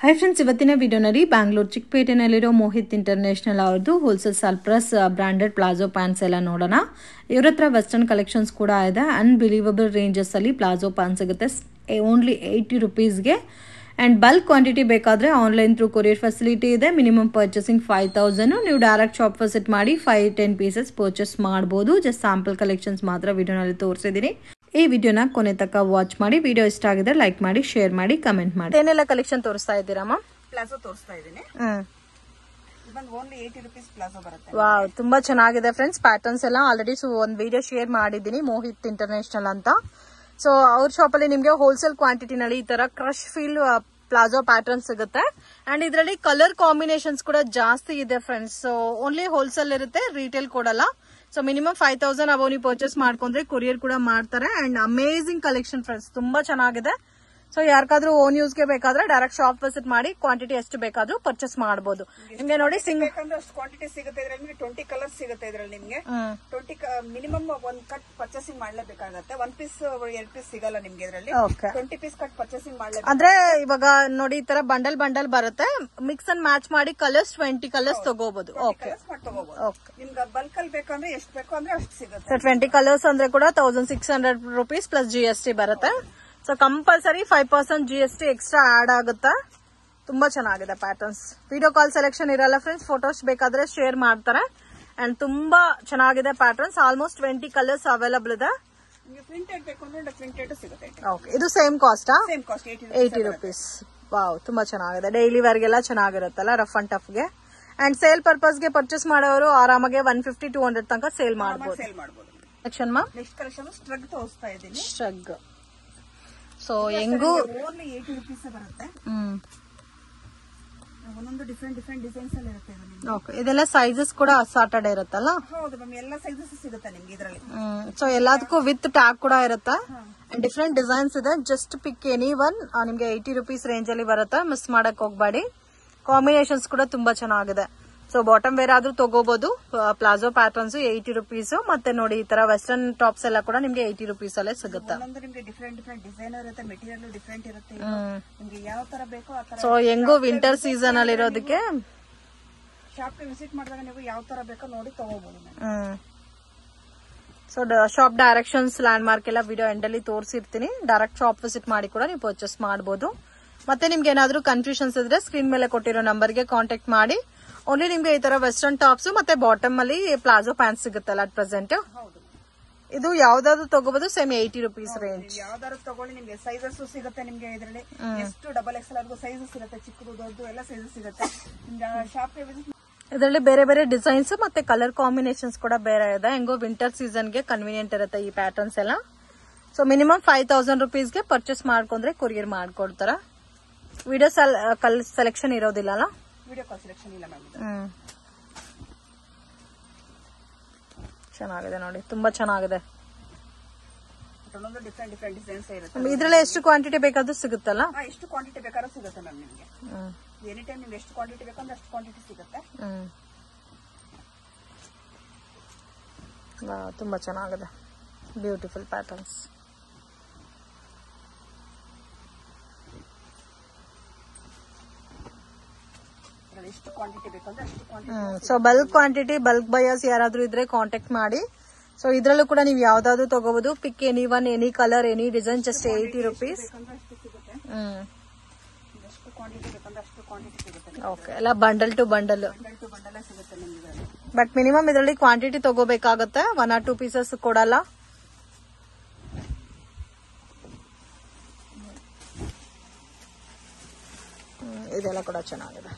Hi friends ಇವತ್ತಿನ ವಿಡಿಯೋನಲ್ಲಿ Bangalore ಚಿಕ್ಕಪೇಟೆನಲ್ಲಿರೋ Mohit international ಅವರದು wholesale surplus branded palazzo pants ಎಲ್ಲ ನೋಡೋಣ. ಇವರತ್ರ ವೆಸ್ಟರ್ನ್ ಕಲೆಕ್ಷನ್ಸ್ ಕೂಡ ಇದೆ. ಅನ್ಬಿಲೀವಬಲ್ ರೇಂಜಸ್ ಅಲ್ಲಿ ಪ್ಲಾಜೋ ಪ್ಯಾಂಟ್ ಸಿಗುತ್ತೆ ಓನ್ಲಿ 80 ರೂಪೀಸ್ಗೆ. ಅಂಡ್ ಬಲ್ಕ್ ಕ್ವಾಂಟಿಟಿ ಬೇಕಾದ್ರೆ ಆನ್ಲೈನ್ ಥ್ರೂ ಕೊರಿಯರ್ ಫೆಸಿಲಿಟಿ ಇದೆ. Minimum purchasing 5000. ನೀವು ಡೈರೆಕ್ಟ್ ಶಾಪ್ ವಿಸಿಟ್ ಮಾಡಿ 5-10 ಪೀಸಸ್ ಪರ್ಚೇಸ್ ಮಾಡಬಹುದು. ಜಸ್ಟ್ ಸ್ಯಾಂಪಲ್ ಕಲೆಕ್ಷನ್ಸ್ ಮಾತ್ರ ವಿಡಿಯೋನಲ್ಲಿ ತೋರಿಸಿದ್ದೀನಿ. ಈ ವಿಡಿಯೋನ ಕೊನೆ ತನಕ ವಾಚ್ ಮಾಡಿ. ವಿಡಿಯೋ ಇಷ್ಟ ಆಗಿದ್ರೆ ಲೈಕ್ ಮಾಡಿ, ಶೇರ್ ಮಾಡಿ, ಕಮೆಂಟ್ ಮಾಡಿ. ಏನೆಲ್ಲ ಕಲೆಕ್ಷನ್ ತೋರಿಸ್ತಾ ಇದ್ದೀರಮ್ಮ? ಪ್ಲಾಜೋ ತೋರಿಸ್ತಾ ಇದ್ದೀನಿ. ಓನ್ಲಿ 80 ರೂಪೀಸ್ ಪ್ಲಾಜೋ ಬರುತ್ತೆ. ವಾವ್, ತುಂಬಾ ಚೆನ್ನಾಗಿದೆ ಫ್ರೆಂಡ್ಸ್. ಪ್ಯಾಟರ್ನ್ಸ್ ಎಲ್ಲ ಆಲ್ರೆಡಿ ಒಂದು ವಿಡಿಯೋ ಶೇರ್ ಮಾಡಿದ್ದೀನಿ ಮೋಹಿತ್ ಇಂಟರ್ನ್ಯಾಷನಲ್ ಅಂತ. ಸೊ ಅವ್ರ ಶಾಪ್ ಅಲ್ಲಿ ನಿಮ್ಗೆ ಹೋಲ್ಸೇಲ್ ಕ್ವಾಂಟಿಟಿನಲ್ಲಿ ಈ ತರ ಕ್ರಶ್ ಫೀಲ್ ಪ್ಲಾಜೋ ಪ್ಯಾಟರ್ನ್ ಸಿಗುತ್ತೆ. ಅಂಡ್ ಇದರಲ್ಲಿ ಕಲರ್ ಕಾಂಬಿನೇಷನ್ಸ್ ಕೂಡ ಜಾಸ್ತಿ ಇದೆ ಫ್ರೆಂಡ್ಸ್. ಸೊ ಓನ್ಲಿ ಹೋಲ್ಸೇಲ್ ಇರುತ್ತೆ, ರಿಟೇಲ್ ಕೊಡಲ್ಲ. ಸೊ ಮಿನಿಮಮ್ 5000 ಅಬೌವ್ ನೀವು ಪರ್ಚೇಸ್ ಮಾಡ್ಕೊಂಡ್ರೆ ಕೊರಿಯರ್ ಕೂಡ ಮಾಡ್ತಾರೆ. ಅಂಡ್ ಅಮೇಜಿಂಗ್ ಕಲೆಕ್ಷನ್ ಫ್ರೆಂಡ್ಸ್, ತುಂಬಾ ಚೆನ್ನಾಗಿದೆ. ಸೊ ಯಾರಿಗಾದ್ರೂ ಓನ್ ಯೂಸ್ಗೆ ಬೇಕಾದ್ರೆ ಡೈರೆಕ್ಟ್ ಶಾಪ್ ವಿಸಿಟ್ ಮಾಡಿ ಕ್ವಾಂಟಿಟಿ ಎಷ್ಟು ಬೇಕಾದ್ರೂ ಪರ್ಚೇಸ್ ಮಾಡಬಹುದು. ನಿಮ್ಗೆ ನೋಡಿ ಅಷ್ಟು ಕ್ವಾಂಟಿಟಿ ಸಿಗುತ್ತೆ. ಇದರಲ್ಲಿ 20 ಕಲರ್ಸ್ ಸಿಗುತ್ತೆ. ಇದರಲ್ಲಿ ನಿಮ್ಗೆ 20 ಮಿನಿಮಮ್ ಒಂದ್ ಕಟ್ ಪರ್ಚೇಸಿಂಗ್ ಮಾಡ್ಲೇಬೇಕಾಗತ್ತೆ. 1 ಪೀಸ್ 2 ಪೀಸ್ ಸಿಗಲ್ಲ ನಿಮ್ಗೆ. ಇದರಲ್ಲಿ 20 ಪೀಸ್ ಕಟ್ ಪರ್ಚೇಸಿಂಗ್ ಮಾಡ್ಲೇಬೇಕು. ಅಂದ್ರೆ ಇವಾಗ ನೋಡಿ ಈ ತರ ಬಂಡಲ್ ಬರುತ್ತೆ. ಮಿಕ್ಸ್ ಅಂಡ್ ಮ್ಯಾಚ್ ಮಾಡಿ ಕಲರ್ಸ್ 20 ಕಲರ್ಸ್ ತಗೋಬಹುದು. ನಿಮ್ಗೆ ಬಲ್ಕ್ ಅಲ್ಲಿ ಬೇಕಂದ್ರೆ ಎಷ್ಟು ಬೇಕು ಅಂದ್ರೆ ಅಷ್ಟು ಸಿಗುತ್ತೆ. 20 ಕಲರ್ಸ್ ಅಂದ್ರೆ ಕೂಡ 1600 ರೂಪೀಸ್ ಪ್ಲಸ್ GST ಬರುತ್ತೆ. So compulsory 5% GST extra add ಆಗುತ್ತೆ. ತುಂಬಾ ಚೆನ್ನಾಗಿದೆ ಪ್ಯಾಟರ್ನ್ಸ್. ವಿಡಿಯೋ ಕಾಲ್ ಸೆಲೆಕ್ಷನ್ ಇರಲ್ಲ ಫ್ರೆಂಡ್ಸ್, ಫೋಟೋಸ್ ಬೇಕಾದ್ರೆ ಶೇರ್ ಮಾಡ್ತಾರೆ. ಅಂಡ್ ತುಂಬಾ ಚೆನ್ನಾಗಿದೆ ಪ್ಯಾಟರ್ನ್ಸ್. ಆಲ್ಮೋಸ್ಟ್ 20 ಕಲರ್ಸ್ ಅವೈಲಬಲ್ ಇದೆ. ಪ್ರಿಂಟೆಡ್ ಬೇಕು ಅಂದ್ರೆ ಪ್ರಿಂಟೆಡ್ ಸಿಗುತ್ತೆ. ಓಕೆ, ಇದು ಸೇಮ್ ಕಾಸ್ಟ್ 80 ರೂಪೀಸ್. ವಾವ್, ತುಂಬಾ ಚೆನ್ನಾಗಿದೆ. ಡೈಲಿ ವೇರ್ಗೆಲ್ಲ ಚೆನ್ನಾಗಿರುತ್ತಲ್ಲ, ರಫ್ ಅಂಡ್ ಟಫ್ ಗೆ. ಅಂಡ್ ಸೇಲ್ ಪರ್ಪಸ್ ಗೆ ಪರ್ಚೇಸ್ ಮಾಡೋರು ಆರಾಮಾಗಿ 150-200 ತನಕ ಸೇಲ್ ಮಾಡಬಹುದು. ನೆಕ್ಸ್ಟ್ ಕಲೆಕ್ಷನ್ ಸ್ಟ್ರಗ್ ತೋರಿಸ್ತಾ ಇದ್ದೀನಿ. ಸ್ಟ್ರಗ್ ಸೊ ಹೆಂಗು ಓನ್ಲಿ 80 ರೂಪೀಸ್ ಬರುತ್ತೆ. ಒಂದೊಂದು ಡಿಫ್ರೆಂಟ್ ಡಿಸೈನ್ಸ್ ಅಲ್ಲಿ ಇರುತ್ತೆ. ಓಕೆ, ಇದೆಲ್ಲ ಸೈಜಸ್ ಕೂಡ ಅಸಾರ್ಟೆಡ್ ಇರುತ್ತಲ್ಲ? ಹೌದು ಮ್ಯಾಮ್, ಎಲ್ಲ ಸೈಜಸ್ ಸಿಗುತ್ತೆ ನಿಮ್ಗೆ ಇದರಲ್ಲಿ. ಸೊ ಎಲ್ಲದಕ್ಕೂ ವಿತ್ ಟ್ಯಾಗ್ ಕೂಡ ಇರುತ್ತೆ. ಡಿಫ್ರೆಂಟ್ ಡಿಸೈನ್ಸ್ ಇದೆ. ಜಸ್ಟ್ ಪಿಕ್ ಎನಿ ಒನ್. ನಿಮ್ಗೆ 80 ರೂಪೀಸ್ ರೇಂಜ್ ಅಲ್ಲಿ ಬರುತ್ತೆ. ಮಿಸ್ ಮಾಡಕ್ ಹೋಗ್ಬೇಡಿ. ಕಾಂಬಿನೇಷನ್ಸ್ ಕೂಡ ತುಂಬಾ ಚೆನ್ನಾಗಿದೆ. ಸೊ ಬಾಟಮ್ ವೇರ್ ಆದ್ರೂ ತಗೋಬಹುದು. Palazzo patterns 80 rupees. ಮತ್ತೆ ನೋಡಿ ಈ ತರ ವೆಸ್ಟರ್ನ್ ಟಾಪ್ಸ್ ಎಲ್ಲ ಕೂಡ ನಿಮ್ಗೆ 80 ರೂಪೀಸ್ ಅಲ್ಲೇ ಸಿಗುತ್ತೆ. ನಿಮ್ಗೆ ಡಿಫ್ರೆಂಟ್ ಡಿಸೈನ್ ಇರುತ್ತೆ, ಮೆಟೀರಿಯಲ್ ಡಿಫ್ರೆಂಟ್ ಇರುತ್ತೆ. ನಿಮ್ಗೆ ಯಾವ ತರ ಬೇಕೋ ಆ ತರ. ಸೊ ಹೆಂಗೋ ವಿಂಟರ್ ಸೀಸನ್ ಅಲ್ಲಿ ಇರೋದಕ್ಕೆ ಶಾಪ್ ವಿಸಿಟ್ ಮಾಡಿದಾಗ ನೀವು ಯಾವ ತರ ಬೇಕೋ ನೋಡಿ ತಗೋಬಹುದು. So shop directions, land mark ಎಲ್ಲ ವಿಡಿಯೋ ಎಂಡ್ ಅಲ್ಲಿ ತೋರಿಸಿರ್ತೀನಿ. ಡೈರೆಕ್ಟ್ ಶಾಪ್ ವಿಸಿಟ್ ಮಾಡಿ ಕೂಡ ನೀವು ಪರ್ಚೇಸ್ ಮಾಡಬಹುದು. ಮತ್ತೆ ನಿಮ್ಗೆ ಏನಾದ್ರೂ ಕನ್ಫ್ಯೂಷನ್ಸ್ ಇದ್ರೆ ಸ್ಕ್ರೀನ್ ಮೇಲೆ ಕೊಟ್ಟಿರೋ ನಂಬರ್ಗೆ ಕಾಂಟ್ಯಾಕ್ಟ್ ಮಾಡಿ. ಓನ್ಲಿ ನಿಮ್ಗೆ ಈ ತರ ವೆಸ್ಟರ್ನ್ ಟಾಪ್ಸ್ ಮತ್ತೆ ಬಾಟಮ್ ಅಲ್ಲಿ ಪ್ಲಾಜೋ ಪ್ಯಾಂಟ್ ಸಿಗುತ್ತಲ್ಲ ಅಟ್ ಪ್ರೆಸೆಂಟ್. ಇದು ಯಾವ್ದಾದ್ರು ತಗೋಬಹುದು. Same 80 rupees range. ಯಾವ್ದಾದ್ರು ತಗೊಳ್ಳಿ, ನಿಮ್ಗೆ ಸೈಜಸ್ ಸಿಗುತ್ತೆ. ನಿಮ್ಗೆ ಇದರಲ್ಲಿ ಎಷ್ಟು XXL ವರ್ಗು ಸೈಜಸ್ ಸಿಗುತ್ತೆ. ಚಿಕ್ಕದು ದೊಡ್ಡದು ಎಲ್ಲ ಸೈಜಸ್ ಸಿಗುತ್ತೆ. ಶಾಪ್ ಇದರಲ್ಲಿ ಬೇರೆ ಬೇರೆ ಡಿಸೈನ್ಸ್ ಮತ್ತೆ ಕಲರ್ ಕಾಂಬಿನೇಷನ್ಸ್ ಕೂಡ ಬೇರೆ ಇದೆ. ಹೆಂಗೋ ವಿಂಟರ್ ಸೀಸನ್ ಗೆ ಕನ್ವೀನಿಯಂಟ್ ಇರುತ್ತೆ ಈ ಪ್ಯಾಟರ್ನ್ಸ್ ಎಲ್ಲ. ಸೊ ಮಿನಿಮಮ್ 5000 ರೂಪೀಸ್ಗೆ ಪರ್ಚೇಸ್ ಮಾಡ್ಕೊಂಡ್ರೆ ಕೊರಿಯರ್ ಮಾಡ್ಕೊಡ್ತಾರ. ವಿಡಿಯೋ ಸೆಲೆಕ್ಷನ್ ಇರೋದಿಲ್ಲ ಅಲ್ಲ? ವಿಡಿಯೋ ಕಾಲ್ ಸೆಲೆಕ್ಷನ್ ಇಲ್ಲ ಮ್ಯಾಮ್. ಚೆನ್ನಾಗಿದೆ ನೋಡಿ, ತುಂಬಾ ಚೆನ್ನಾಗಿದೆ. ಡಿಫ್ರೆಂಟ್ ಡಿಸೈನ್ಸ್ ಇರುತ್ತೆ. ಇದ್ರಲ್ಲಿ ಎಷ್ಟು ಕ್ವಾಂಟಿಟಿ ಬೇಕಾದ್ರೂ ಸಿಗುತ್ತಲ್ಲ? ಎಷ್ಟು ಕ್ವಾಂಟಿಟಿ ಬೇಕಾದ್ರೂ ಸಿಗುತ್ತೆ ಮ್ಯಾಮ್ ನಿಮ್ಗೆ. ಎನಿ ಟೈಮ್ ನಿಮ್ಗೆ ಎಷ್ಟು ಕ್ವಾಂಟಿಟಿ ಬೇಕಂದ್ರೆ ಅಷ್ಟು ಕ್ವಾಂಟಿಟಿ ಸಿಗುತ್ತೆ. ತುಂಬಾ ಚೆನ್ನಾಗಿದೆ. Beautiful patterns. ಎಷ್ಟು ಕ್ವಾಂಟಿಟಿ ಬೇಕಂದ್ರೆ ಅಷ್ಟು quantity. So bulk quantity, bulk buyers ಯಾರಾದ್ರೂ ಇದ್ರೆ ಕಾಂಟ್ಯಾಕ್ಟ್ ಮಾಡಿ. ಸೊ ಇದ್ರಲ್ಲೂ ಕೂಡ ನೀವು ಯಾವ್ದಾದ್ರು ತಗೋಬಹುದು. ಪಿಕ್ any one, any colour, any design. Just 80 rupees. Okay, ಎಲ್ಲ ಬಂಡಲ್ ಟು ಬಂಡಲ್ ಸಿಗುತ್ತೆ ನಿಮ್ಗೆ. ಬಟ್ ಮಿನಿಮಮ್ ಇದರಲ್ಲಿ ಕ್ವಾಂಟಿಟಿ ತಗೋಬೇಕಾಗತ್ತೆ. 1 or 2 ಪೀಸಸ್ ಕೊಡಲ್ಲ. ಇದೆಲ್ಲ ಕೂಡ ಚೆನ್ನಾಗಿದೆ.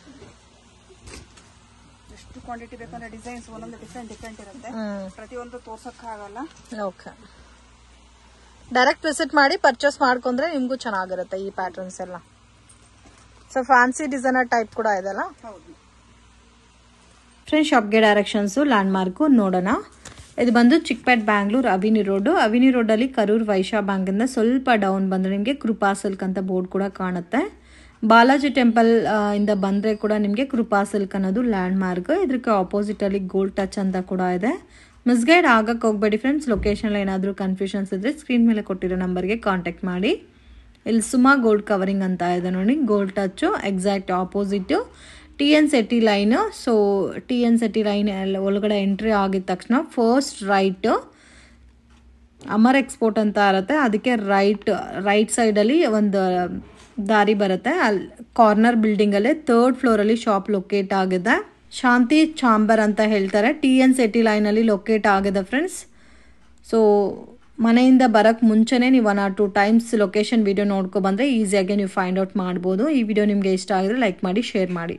ಎಷ್ಟು ಕ್ವಾಂಟಿಟಿ ಬೇಕಂದ್ರೆ ಡಿಸೈನ್ಸ್ ಒಂದೊಂದು ಡಿಫ್ರೆಂಟ್ ಇರುತ್ತೆ. ಪ್ರತಿಯೊಂದು ತೋರ್ಸಕ್ ಆಗಲ್ಲ. ಓಕೆ, ಡೈರೆಕ್ಟ್ ವಿಸಿಟ್ ಮಾಡಿ ಪರ್ಚೇಸ್ ಮಾಡ್ಕೊಂಡ್ರೆ ನಿಮ್ಗೂ ಚೆನ್ನಾಗಿರುತ್ತೆ ಈ ಪ್ಯಾಟರ್ನ್ಸ್ ಎಲ್ಲ. ಸೊ ಫ್ಯಾನ್ಸಿ ಡಿಸೈನರ್ ಟೈಪ್ ಕೂಡ ಇದೆಲ್ಲ. ಫ್ರೆಂಡ್ಸ್, ಶಾಪ್ಗೆ ಡೈರೆಕ್ಷನ್ಸ್, ಲ್ಯಾಂಡ್ ಮಾರ್ಕ್ ನೋಡೋಣ. ಇದು ಬಂದು ಚಿಕ್ಕಪೇಟ್ ಬ್ಯಾಂಗ್ಳೂರ್ ಅವಿನಿ ರೋಡ್ ಅಲ್ಲಿ ಕರೂರ್ ವೈಶ್ಯ ಬ್ಯಾಂಕ್ ಇಂದ ಸ್ವಲ್ಪ ಡೌನ್ ಬಂದ್ರೆ ನಿಮ್ಗೆ ಕೃಪಾ ಸಿಲ್ಕ್ ಅಂತ ಬೋರ್ಡ್ ಕೂಡ ಕಾಣುತ್ತೆ. ಬಾಲಾಜಿ ಟೆಂಪಲ್ ಇಂದ ಬಂದ್ರೆ ಕೂಡ ನಿಮ್ಗೆ ಕೃಪಾ ಸಿಲ್ಕ್ ಅನ್ನೋದು ಲ್ಯಾಂಡ್ ಮಾರ್ಕ್. ಇದಕ್ಕೆ ಆಪೋಸಿಟ್ ಅಲ್ಲಿ ಗೋಲ್ಡ್ ಟಚ್ ಅಂತ ಕೂಡ ಇದೆ. ಮಿಸ್ಗೈಡ್ ಆಗಕ್ಕೆ ಹೋಗ್ಬೇಡಿ ಫ್ರೆಂಡ್ಸ್. ಲೊಕೇಶನ್ ಏನಾದ್ರೂ ಕನ್ಫ್ಯೂಷನ್ಸ್ ಇದ್ರೆ ಸ್ಕ್ರೀನ್ ಮೇಲೆ ಕೊಟ್ಟಿರೋ ನಂಬರ್ಗೆ ಕಾಂಟ್ಯಾಕ್ಟ್ ಮಾಡಿ. ಇಲ್ಲಿ ಸುಮಾ ಗೋಲ್ಡ್ ಕವರಿಂಗ್ ಅಂತ ಇದೆ ನೋಡಿ, gold touch. Exact opposite TN City line. So TN City line ಒಳಗಡೆ ಎಂಟ್ರಿ ಆಗಿದ ತಕ್ಷಣ ಫಸ್ಟ್ ರೈಟು ಅಮರ್ ಎಕ್ಸ್ಪೋರ್ಟ್ ಅಂತ ಇರುತ್ತೆ, ಅದಕ್ಕೆ ರೈಟ್ ಸೈಡಲ್ಲಿ ಒಂದು ದಾರಿ ಬರುತ್ತೆ. ಅಲ್ಲಿ ಕಾರ್ನರ್ ಬಿಲ್ಡಿಂಗಲ್ಲೇ 3rd ಫ್ಲೋರಲ್ಲಿ ಶಾಪ್ ಲೊಕೇಟ್ ಆಗಿದೆ. ಶಾಂತಿ ಚಾಂಬರ್ ಅಂತ ಹೇಳ್ತಾರೆ. TN City ಲೈನಲ್ಲಿ ಲೊಕೇಟ್ ಆಗಿದೆ ಫ್ರೆಂಡ್ಸ್. ಸೊ ಮನೆಯಿಂದ ಬರೋಕ್ಕೆ ಮುಂಚೆನೇ ನೀವು 1 or 2 ಟೈಮ್ಸ್ ಲೊಕೇಶನ್ ವಿಡಿಯೋ ನೋಡ್ಕೊ ಬಂದರೆ ಈಸಿಯಾಗಿ ನೀವು ಫೈಂಡ್ ಔಟ್ ಮಾಡ್ಬೋದು. ಈ ವಿಡಿಯೋ ನಿಮಗೆ ಇಷ್ಟ ಆಗಿದ್ರೆ ಲೈಕ್ ಮಾಡಿ, ಶೇರ್ ಮಾಡಿ.